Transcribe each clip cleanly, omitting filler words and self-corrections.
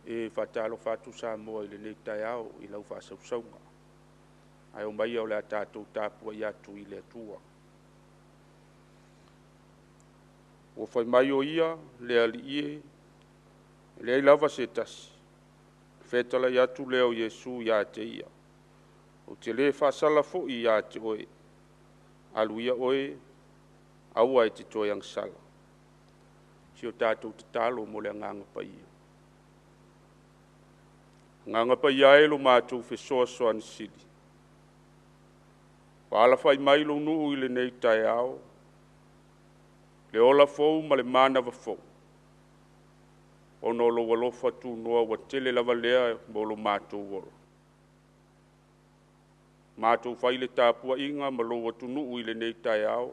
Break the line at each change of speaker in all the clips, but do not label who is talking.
e whatalo whatu sa moa i le nei tai au i lau whasausaunga. Ai o mai au le tātou tāpua i atu i le atua. O whai mai o ia, le ali ie, le ai lava se tasi. Whetala i atu leo Yesu i a te ia. O te le whasala fo i a te oe. Aluia oe, aua e te toi ang sala. Si o tātou te talo mo le nganga pa ia. Nganga pa ia e lo mātou whesoa soa ni sili. Wala whai mai lo nuu i le nei tai ao. Le ola fou ma le mana wa fou. Ono lo walofa tu noa wa tele lava lea mo lo mātou wolo. Mātou whai le tāpua inga ma lo watu nuu i le nei tai ao.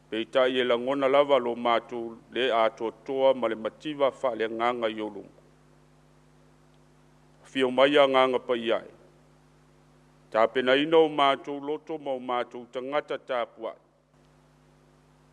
Peita i e langona lava lo mātou le ato toa ma le mativa wha le nganga i olungu. Fio mai a nganga pa iai. Tā pena ina o mātou loto ma o mātou tangata tāpua.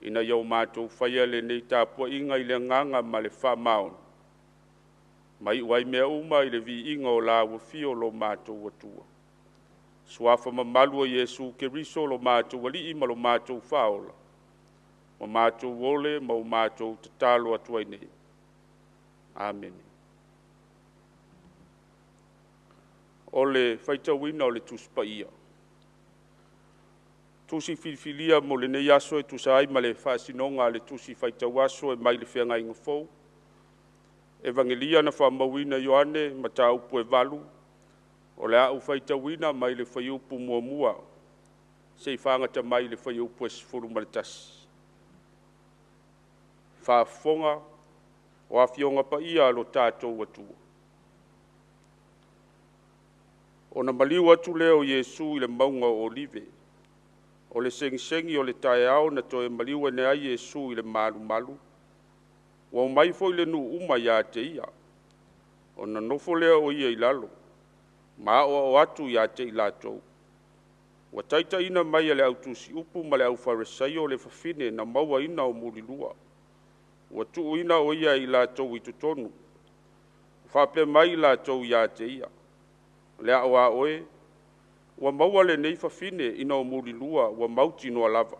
Ina iau mātou whaia le nei tāpua inga i le nganga ma le wha maon. Mai uai mea uma i le vi inga o la fio lo mātou watua. Suafa ma malua Yesu ke riso lo mātou wali ima lo mātou whaola. Ma mātou wole ma o mātou te talo atuai nei. Amen. Ole whaitawina o le tuspa ia. Tusi filifilia mo le nei aso e tusai ma le whaasinonga le tusi whaitawaso e mai le whianga inga fau. Evangelia na whamawina Ioane ma tā upu e valu. O le au whaitawina mai le whaiupu mua mua. Se i whangata mai le whaiupu e sifuru maritasi. Whaafonga o awhionga pa ia lo tātou atua. O na maliu atu leo Yesu i le maunga o olive. O le sengi o le tae ao na toe maliu e nea Yesu i le malu malu. Wa mai fo i le nu uma ia te ia. O na nofo leo o ia i lalo. Ma o atu ia te i latou. Wa taita ina mai le autusi upu ma le au farisai o le fafine na maua ina o mulilua. Wa tuu ina o ia i latou i tutonu. Whape mai latou ia te ia. Le awa oe, wa maua le nei fafine ina o mulilua wa mauti noa lava.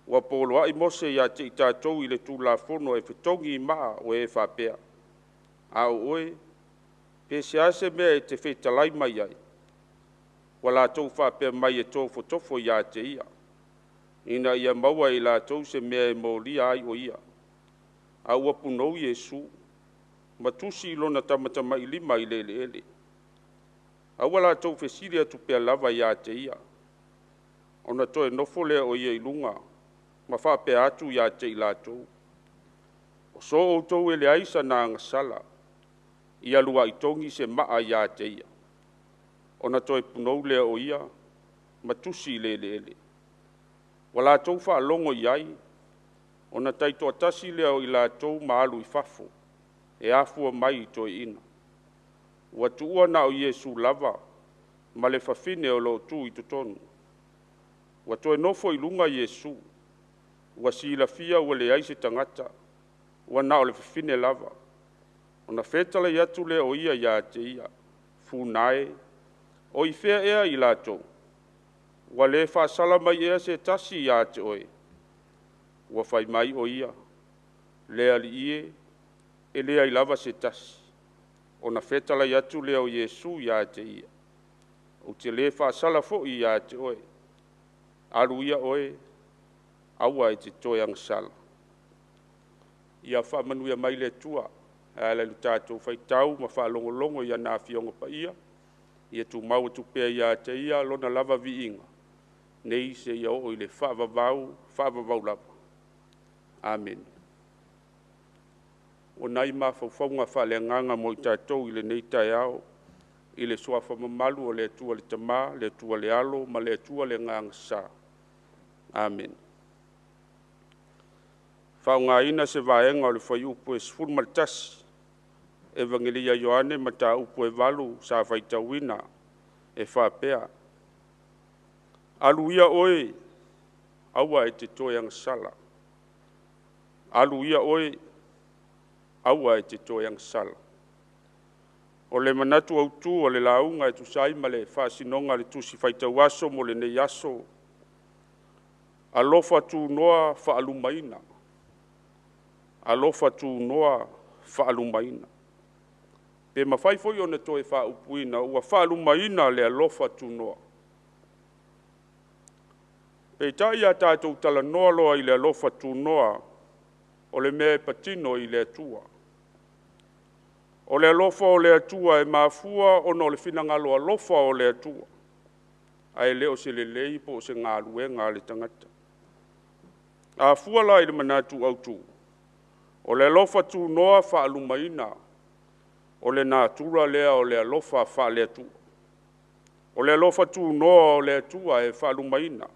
Wa poloa i mose ia te i tātou i le tū la fono e whetongi i maa o e whapea. A oe, pese ase mea e te whetalai mai ai. Wa lātou whapea mai e tōfo tofo ia te ia. Ina ia maua i lātou se mea e mōlia ai o ia. A ua punou Yesu, matusi ilona tamatama i lima i lele ele. Awa la tau whesiri atu pia lava ia te ia. Ona toe nofo lea o ia ilunga, ma wha pia atu ia te i lātou. O so o tau ele aisa na ngasala, ia lua i tongi se maa ia te ia. Ona toe punou lea o ia, ma tusi lele ele. Wa la tau wha longo iai, ona taito atasi lea o i lātou ma alu i fafo, e afua mai i toi ina. Wa tuua na o Yesu lava, ma le fafine o lo tu i tutonu. Wa toe nofo i lunga Yesu, wa sila fia ua le aise tangata, wa na o le fafine lava. Ona fetala i atu le o ia te ia, funae, o i fea ea i lato. Wa le fa salama ea se tasi ia te oe. Wa fai mai o ia, le ali ie, e lea i lava se tasi. Ona fetala i atu leo Yesu ia te ia. O te le whaasala fo i ia te oe. Alu ia oe, aua e te toi ang sala. Ia whaamanuia mai le tua, ala lu tātou whaitau, ma whaalongolongo ia nā whionga pa ia. Ia tu mau tu pēr ia te ia, lona lava vi inga. Nei se ia o i le whaavavau lava. Amen. O nai ma faufaunga whale nganga mo i tātou i le nei tai ao, i le soafa mamalu o le atua le tamā, le atua le alo, ma le atua le nganga sa. Amen. Whaunga ina se vaenga o le whai upu e sifuru maritasi, Evangelia Ioane ma tā upu e valu sa whaitawina e whapea. Alu ia oe, aua e te toi ang sala. Alu ia oe, aua e te toe agasala. O le manatu autū o le launga e tusai ma le whaasinonga le tusi whaitau aso mo le nei aso. Alofa tūnoa whaalumaina. Alofa tūnoa whaalumaina. Pe mawhai foi o na toe whaupuina ua whaalumaina le alofa tūnoa. Pe tai a tātou tala noa loa i le alofa tūnoa o le mea patino i le atua. O le alofa o le atua e mafua ono le finangalo alofa o le atua. Ai leo se le lei po se ngā luenga le tangata. A fua la i le manatu autu. O le alofa tūnoa whaalumaina. O le nātura lea o le alofa wha le atua. O le alofa tūnoa o le atua e whaalumaina.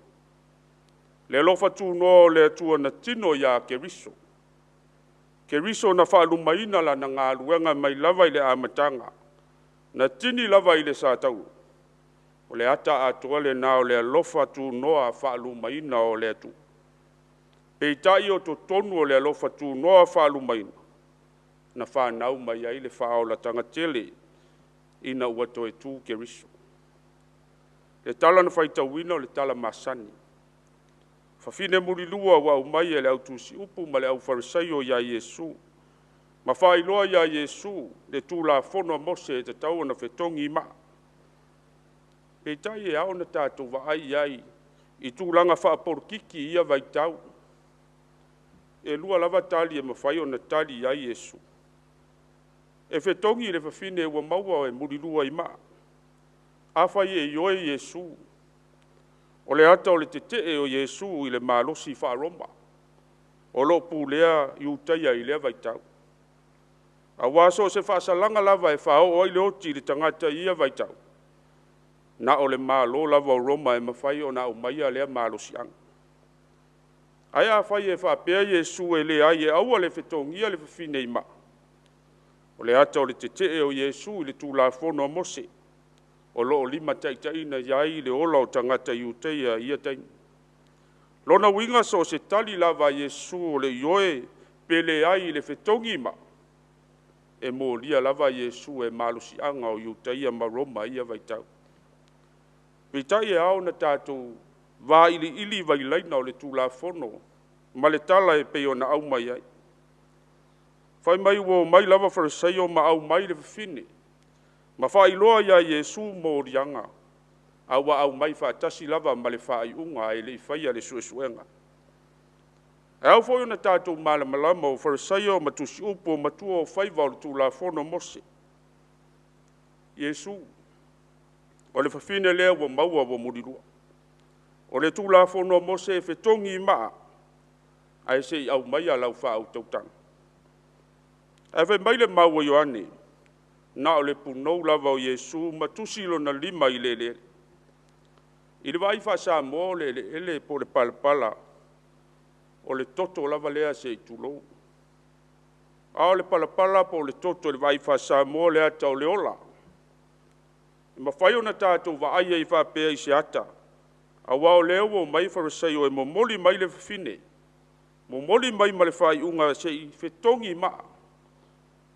Le alofa tūnoa o le atua na tino ia Keriso. Keriso na whaalumaina la na ngā luenga mai lava i le amatanga. Na tini lava i le sātau. O le ata atua le nā o le alofa tūnoa whaalumaina o le atua. Peitai o to tonu o le alofa tūnoa whaalumaina. Na whanau mai ai le whaola tanga tele ina ua toe tū Keriso. Le tala na whaitauina o le tala masani. Whawhine muri lua wa umai e le autusi upu ma le au farisaio ia Iesu. Ma whailoa ia Iesu le tū la whono mose e te tau na whetongi ma. Peitai e ao na tātou wa ai i tūlanga whaaporkiki ia vai tau. E lua lava tali e mawhai o na tali ia Iesu. E whetongi le whawhine ua maua e muri lua i ma. Awhai e ioe Iesu. O le ata o le tetee o Iesu i le malosi whaaroma. O lo pūlea i utaia i lea vaitau. A waso se whaasalanga lava e whao o i le oti le tangata ia vaitau. Na o le malo lava o Roma e mawhai o na o maia lea malosi anga. Ai a whai e whaapea Iesu e le ai e aua le whetongia le whawhine i ma. O le ata o le tetee o Iesu i le tūlafono mose. O loo lima taitaina iai le ola o tangata iuteia ia taini. Lona winga so se tali lava Iesu o le ioe pele ai le whetongi ma. E mo lia lava Iesu e malusi anga o iuteia ma Roma ia vaitau. Vitai e ao na tātou vā ili vailaina o le tūlafono ma le tala e peo na au mai ai. Whai mai wo mai lava farisaio ma au mai le whine. Ma whailoa ia Iesu mō rianga. Awa au mai whaatasi lava ma le whaiunga e le whaia le suesuenga. E au fwoi na tātou malamalama o farisaio ma tusi upo matua o whaiva o le tūlafono mose. Iesu, o le whawhine lea wa maua wa murirua. O le tūlafono mose e whetongi maa. Ai se i au mai a lau wha au tautanga. E whai mai le maua Ioane. Na o le punou lava o Iesu ma tusilo na lima i le. I le vai wha sa mo le ele po le palapala. O le toto lava lea se i tulou. A o le palapala po le toto le vai wha sa mo le ata o le ola. I ma whai ona tātou wa aia i whapea i se ata. A wao leo o mai farisaio e momoli mai le whine. Momoli mai ma le whai unga se i whetongi maa.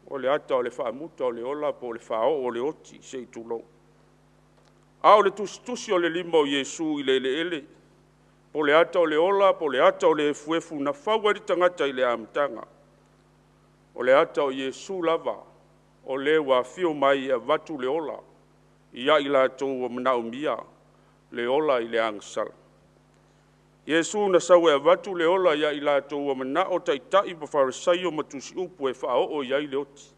O le ata o le whaamuta o le ola po le whao o le oti se i tulou. A o le tusi o le lima o Iesu i le ele. Po le ata o le ola, po le ata o le efuefu na whaua di tangata i le amtanga. O le ata o Iesu lava, o le wa fio mai a vatu le ola. Ia i la tau o manaumia, le ola i le angsala. Iesu na sawe a vatu le ola ia i la tau o manao taitai pa farisaio matusi upu e whao o ia i le oti.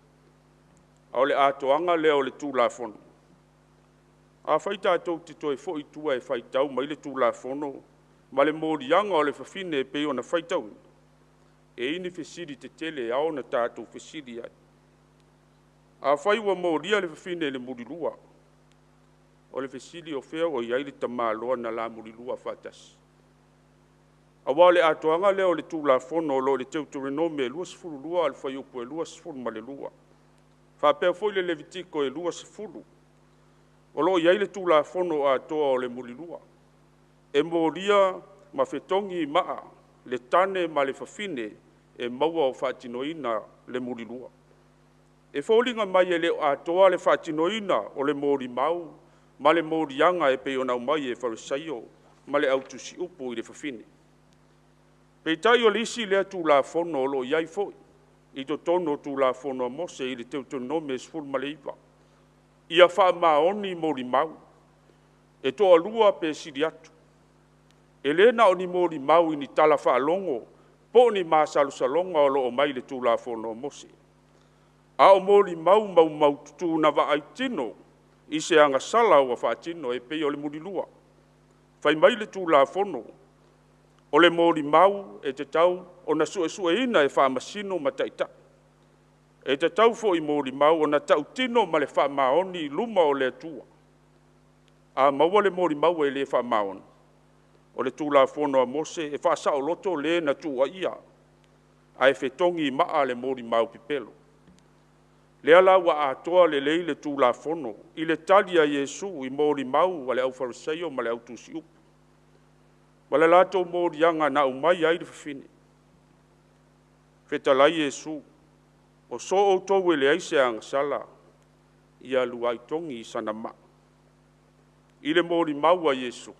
A o le atoanga lea o le tūlafono. A whaita atou te toi fo i tua e whaitau mai le tūlafono, ma le mōrianga o le whawhine e peo na whaitau. E ini whesiri te tele ao na tātou whesiri ai. A whaiwa mōria le whawhine le murirua. O le whesiri o whea o iai le tamaloa na la murirua whatasi. A wā le atoanga leo le tūlafono o lo le Deuteronome e lua sifuru lua al whaiupu e lua sifuru ma le lua. Whapea foi le Levitiko e lua sifuru. O lo iai le tūlafono a toa o le murirua. E mōria ma whetongi maa le tane ma le whawhine e maua o whaatinoina le murilua. E fōlinga mai e leo atoa le whaatinoina o le mōri mau, ma le mōrianga e pe o nau mai e wharisaio, ma le autusi upu i le whawhine. Pei tai o lisi lea tū la whono o lo iai fōi, i to tono tū la whono a Mose i le teu nome e sful ma le iwa. Ia wha maoni mōri mau, e toa lua pe siri atu. E lena o ni mōri mau i ni tala wha longo, po ni māsalu salonga o lo o mai le tū la whono a Mose. A o mōri mau tutu na wa ai tino, i se anga sala o wha tino e pei o le murilua. Whai mai le tū la whono, o le mōri mau e te tau o na sue ina e wha masino ma taita. E te tau fo i mōri mau o na tau tino ma le wha maoni luma o le atua. A maua le mōri mau e le wha maoni. O le tū la whono a Mose e wha sao loto le na tū a ia. A e whetongi maa le mōri mau pipelo. Le ala wa atoa le leile tū la whono i le talia Yesu i mōri mau wa le au farisaio ma le au tusi upu. Wale lato mōri anga na umai ai le whawhine. Whetalai Yesu, o so o tōu e le aise anga sala, i alu ai tongi i sana ma. I le mōri mau a Yesu,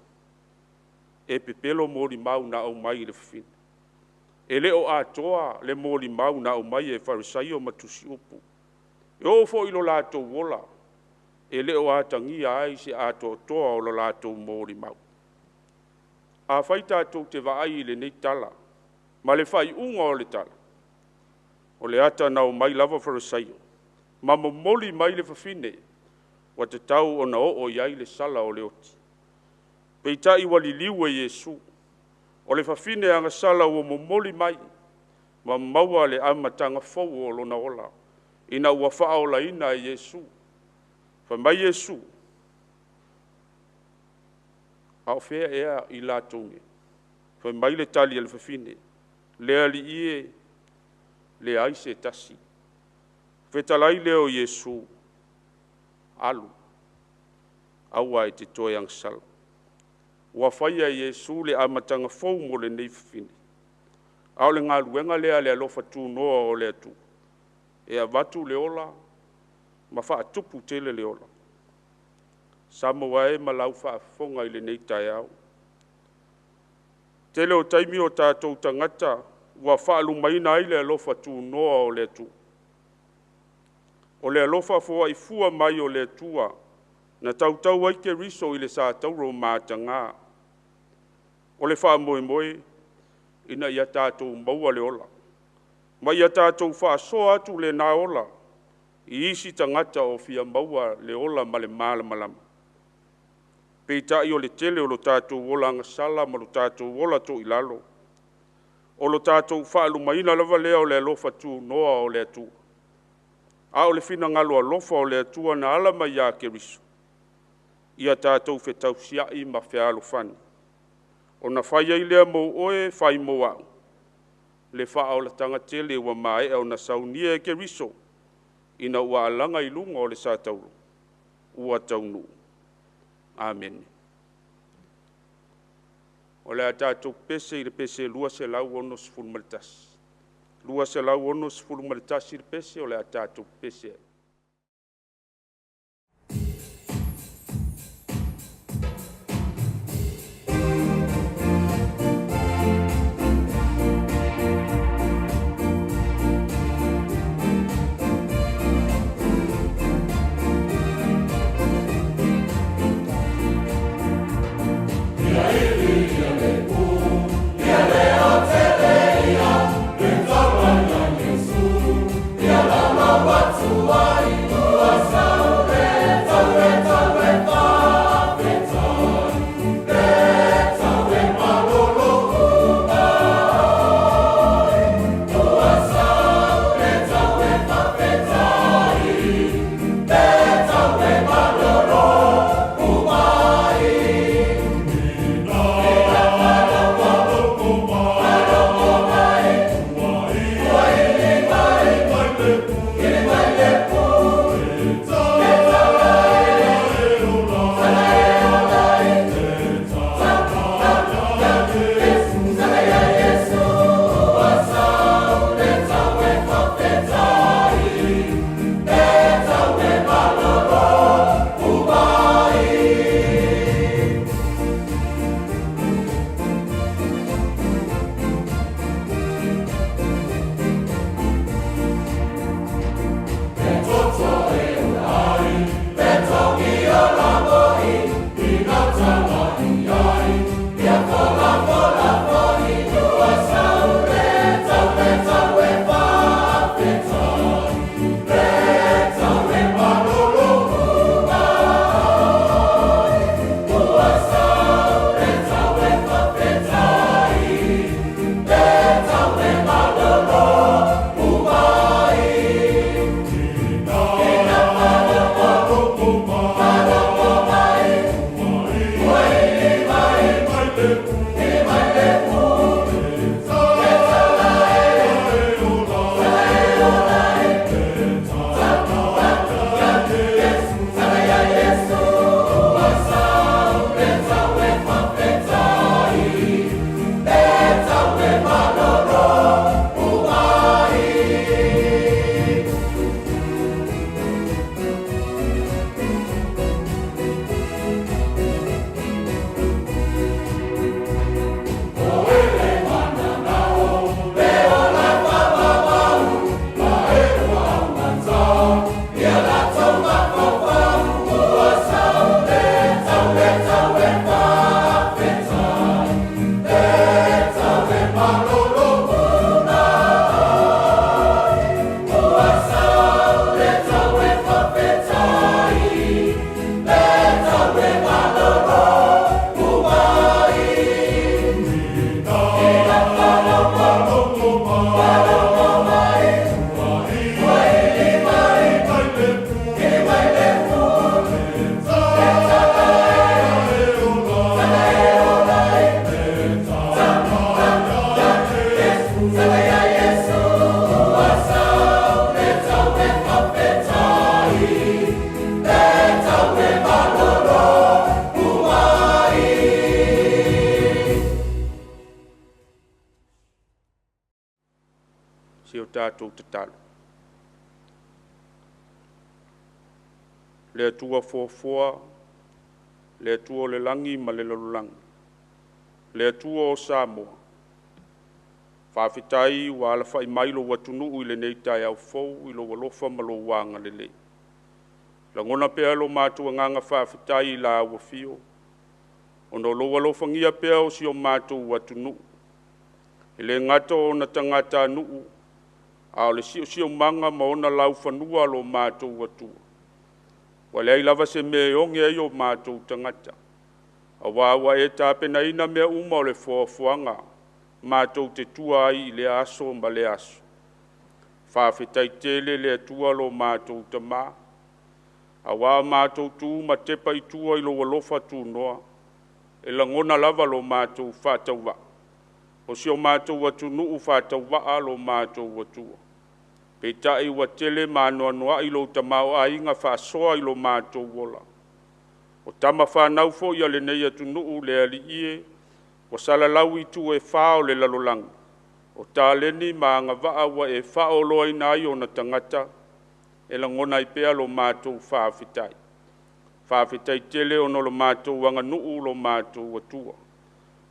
e pepelo mōri mau na umai le whawhine. E le o atoa le mōri mau na umai e farisaio ma tusi upu. E o fo ilo lato wola, e le o atangia ai se ato toa o lo lato mōri mau. A whai tātou te waai le nei tala, ma le whai unga o le tala. O le ata nao mai lava farisaio, ma momoli mai le whawhine, wa te tau o na o iai le sala o le oti. Pei tai wali liwe Yesu, o le whawhine anga sala o momoli mai, ma maua le amatanga fau o lona ola, ina ua wha o la ina e Yesu. Wha mai Yesu, au fea ea i la tonge. Whai mai le tali le whawhine. Lea li ie, le aise tasi. Whetalai leo Yesu, alu. Aua e te toe ang sala. Ua whaia Yesu le amatanga fau mo le nei whawhine. Au le ngā luenga lea le alofa tū noa o le atu. E a watu le ola, ma wha atupu tele le ola. Samoa e malau whaafonga i le nei tai au. Tele o taimi o tātou tangata, ua whaalu maina ai le alofa tū noa o le atu. O le alofa fua i fua mai o le atua, na tautau ai ke riso i le sa tauro mātanga. O le wha moe moe, ina ia tātou maua le ola. Ma ia tātou wha soa atu le nā ola, i isi tangata o fia maua le ola ma le malama. Pei tai o le tele o lo tātou wola anga sala ma lo tātou wola to ilalo. O lo tātou whaalu maina lava lea o le alofa tū noa o le atua. A o le fina ngalo alofa o le atua na alama ia ke riso. Ia tātou whetau siai ma whialo whani. O na whai ai lea mou oe whai mou au. Le wha o le tanga tele ua mai au na saunia ke riso. Ina ua alanga i lunga o le sa tauro. Ua taunu. Amen. O le tātou pese i le pese lua se lau ono sifuru maritasi. Lua se lau ono sifuru maritasi i le pese o le tātou pese.
Watu
mātou te talo. Le atua fuafua, le atua o le langi ma le lalulangi. Le atua o Samoa. Whawhitai wa ala whai mailo watunuu i le nei tai au fau i lo walofa ma lo wanga le lei. La ngona pea lo mātua nganga whawhitai i la awa fio. Ono lo walofa ngia pea o si o mātua watunuu. I le ngata o na tangata nuu. A o le si o manga ma ona lau whanua lo mātua watua. Wa le lava se me onge ai o mātua tangata. A wawa e tāpena ina mea uma o le fuafuanga. Mātou te tua ai i le aso ma le aso. Whawhitai tele le atua lo mātou te mā. A wā mātou tū ma tepa i tua i lo walofa tū noa. E la ngona lava lo mātou whātau wa. O si o mātou watu nuu whātau wa lo mātou watua. Pe tai wa tele mānoa noa i lo tamau a inga whāsoa i lo mātou wola. O tama whānau fo i ale nei atu nuu le ali ie. O sala lau i tu e whao le lalolang. O tāleni ma anga waa wa e whao loa ina ai o na tangata. E la ngona i pea lo mātou whawhitai. Whawhitai tele o no lo mātou wanga nuu lo mātou watua.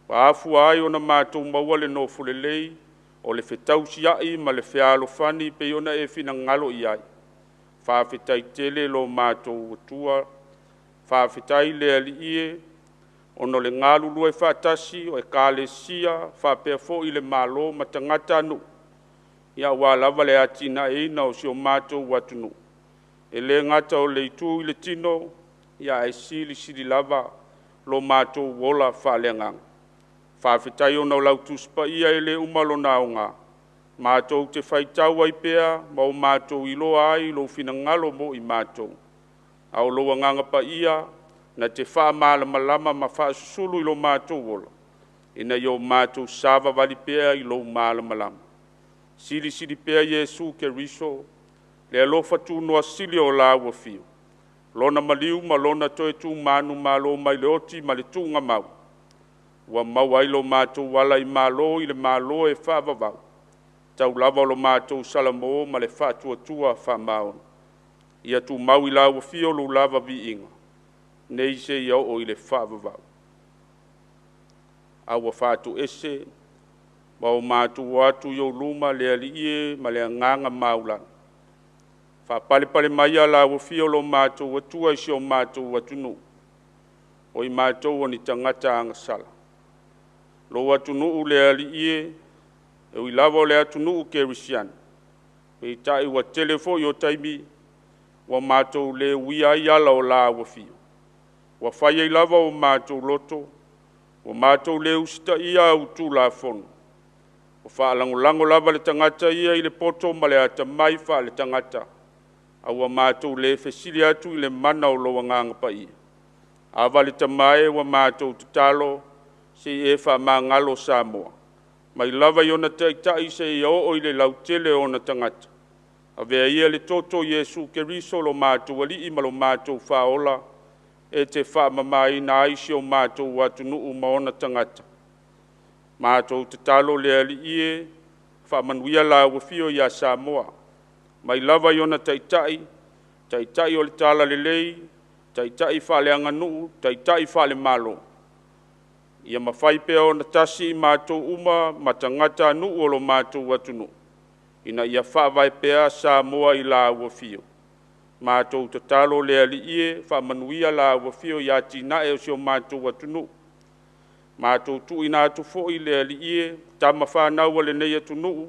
Wa afu ai o na mātou maua le no fulelei. O le whetau siai ma le whialo whani pe ona e whina ngalo i ai. Whawhitai tele lo mātou watua. Whawhitai le ali ie. Ono le ngalu lue whaatasi o e kāle sia, whapea fo i le malo ma tangata anu. Ia wā lava le atina e ina o si o mātou watunu. E le ngata o le itu i le tino, ia e sili lava lo mātou wola whaaleangang. Whawhitai ona o lau tuspa ia e le umalo naunga. Mātou te whaitau ai pea, ma o mātou iloa ai lo whina ngalo mo i mātou. Au loa nganga pa ia, na te wha malama ma wha susulu i lo mātou wola. Ina i o mātou sāwa wali pea i lo malama. Sili pea Yesu ke riso, le alofa tu noa sili o la ua fio. Lona maliu ma lona toe tu manu malo mai le oti ma le tunga mau. Ua mau ai lo mātou wala i malo i le malo e wha vavau. Tau lava lo mātou salamo ma le wha tua wha maon. Ia tu mau i la ua fio lo lava vi inga. Nei se iau o i le whaavavau. Aua whātu ese, ma o mātu watu iau luma le aliie ma le nganga maulan. Whapale mai ala o fio lo mātu watua isi o mātu watunu. O i mātu o ni tangata angasala. Lo watunu le aliie, e ui lava o le atunu ke risian. Pei tai wa telefo i o taimi, wa mātu le uia i ala o la o fio. Wa whaia i lava o mātou loto, o mātou le usita ia au tū la fono. O whaalango lava le tangata ia i le poto ma le ata mai wha le tangata. Au a mātou le whesili atu i le mana o loa nganga pa ia. Awa le tamae wa mātou tutalo se e wha maa ngalo Samoa. Mai lava i ona tai se i o i le lautele o na tangata. A vea ia le toto Yesu ke riso lo mātou ali i ma lo mātou whaola. E te wha mamai na aisi o mātou watunu maona tangata. Mātou te talo le ali ie, wha manuia la wafio ia Samoa. Mai lava i ona taitai o le tala le lei, taitai wha le anganu, taitai wha le malo. Ia mawhai pea o na tasi i mātou uma matangata anu o lo mātou watunu. Ina ia wha vai pea Samoa i la wafio. Mātou te talo le ali ie, wha manuia la wafio ia tina e o si o mātou watunu. Mātou tu ina atu fo i le ali ie, tama whanau le nei atunu,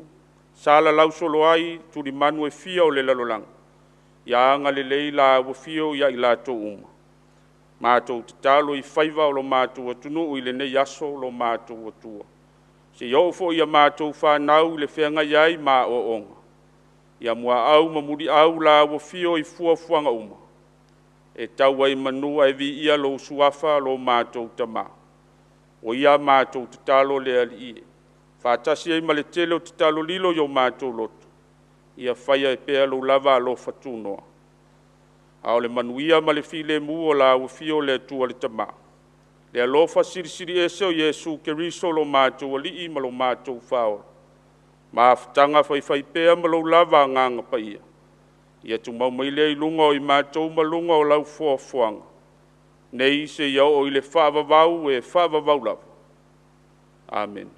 sala lausolo ai, turi manu e fia o le lalolang. Ia anga le lei la wafio ia i la to uma. Mātou te talo i whaiva o lo mātou watunu i le nei aso lo mātou watua. Se iau fo ia mātou whanau le whenga iai mā o onga. Ia mua au mamuri au la wafio i fuafuanga uma. E tau ai manua e vi ia lo suafa lo mātou tama. O ia mātou te talo le ali ie. Whātasi ai male tele o te talo lilo i o mātou loto. Ia whaia e pea lo lava lo whatunoa. Ao le manuia male file mu o la wafio le tua le tama. Le alofa siri ese o Yesu ke riso lo mātou ali i ma lo mātou whaola. Maafutanga whaifai pēa malau lava nganga pa ia. Ia tu mau mai lei lunga o i mātou malunga o lau fuafuanga. Nei se iau o i le whaavavau e whaavavau lava. Amen.